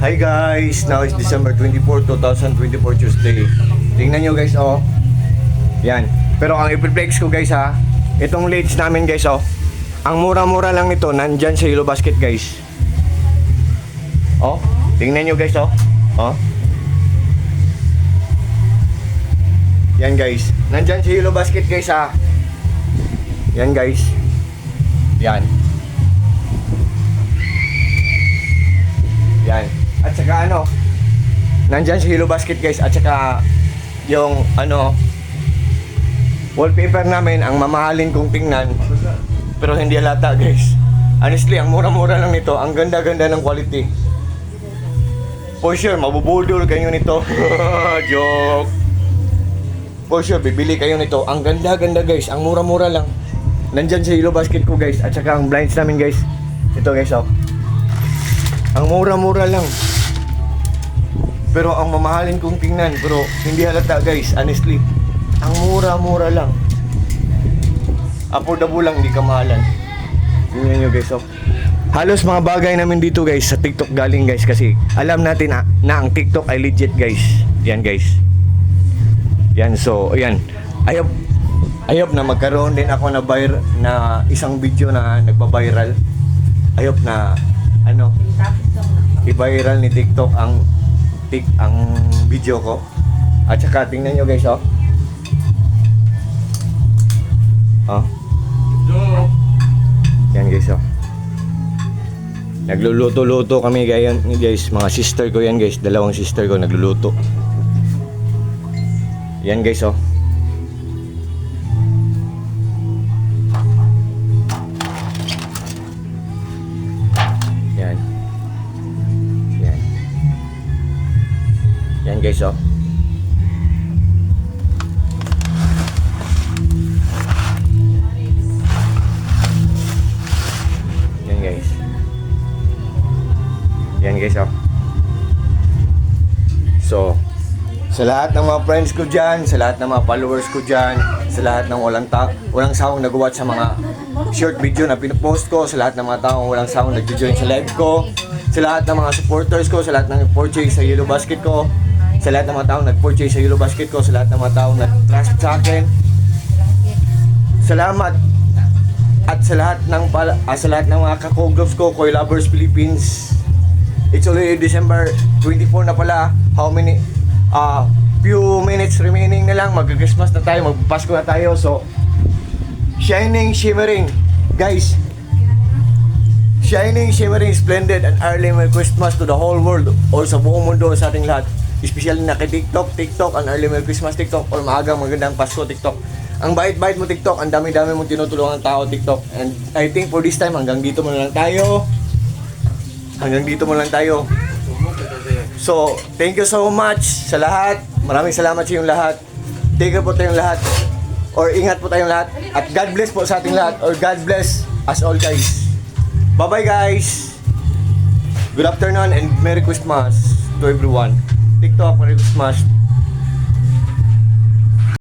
Hi guys, now is December 24, 2024 Tuesday. Tingnan nyo guys, oh. Yan. Pero ang ipiplex ko guys ha, itong leads namin guys, oh. Ang mura-mura lang nito, nandyan sa Yellow Basket guys. Oh, tingnan nyo guys, oh. Oh. Yan guys, nandyan sa Yellow Basket guys ha. Yan guys. Yan. Yan. At saka ano, nandyan sa Yellow Basket guys. At saka yung ano, wallpaper namin, ang mamahalin kong tingnan, pero hindi halata guys. Honestly, ang mura-mura lang nito. Ang ganda-ganda ng quality. For sure, mabubudol kayo nito. Joke. For sure, bibili kayo nito. Ang ganda-ganda guys. Ang mura-mura lang. Nandyan sa Yellow Basket ko guys. At saka ang blinds namin guys. Ito guys, oh. Ang mura-mura lang. Pero ang mamahalin kong tingnan, pero hindi halata guys, honestly. Ang mura-mura lang. Affordable lang, hindi kamahalan. Tingnan nyo guys, oh. Halos mga bagay namin dito guys, sa TikTok galing guys. Kasi alam natin na ang TikTok ay legit guys. Yan guys. Yan, so, ayan. I hope na magkaroon din ako na isang video na nagba-viral. I hope na, ano, i-viral ni TikTok ang video ko. At saka tingnan nyo guys, oh. Oh. Yan guys, oh. Nagluluto-luto kami guys. Mga sister ko yan guys. Dalawang sister ko nagluluto. Yan guys, oh. Yan. Yan. Yan guys, oh. Yan guys. Yan guys, oh. So, sa lahat ng mga friends ko dyan, sa lahat ng mga followers ko dyan, sa lahat ng walang sawang nag-watch sa mga short video na pinopost ko, sa lahat ng mga taong walang sawang nag-join sa live ko, sa lahat ng mga supporters ko, sa lahat ng nag-purchase sa Yellow Basket ko, sa lahat ng mga taong nag-purchase sa Yellow Basket ko, sa lahat ng mga taong nag-trust sa akin, salamat. At sa lahat ng mga kako-groups ko, Koy Lovers Philippines. It's already December 24 na pala. How many few minutes remaining na lang, mag-Christmas na tayo, mag-Pasko na tayo. So, shining, shimmering, guys. Shining, shimmering, splendid, and early Merry Christmas to the whole world, or sa buong mundo, sa ating lahat. Especially na kay TikTok, and early Merry Christmas TikTok, or maagang magandang Pasko TikTok. Ang bait-bait mo TikTok, ang dami-dami mong tinutulungan ng tao TikTok. And I think for this time, hanggang dito muna lang tayo. So, thank you so much sa lahat. Maraming salamat sa inyong lahat. Take care po tayong lahat. Or ingat po tayong lahat. At God bless po sa ating lahat. Or God bless us all guys. Bye-bye guys. Good afternoon and Merry Christmas to everyone. TikTok, Merry Christmas.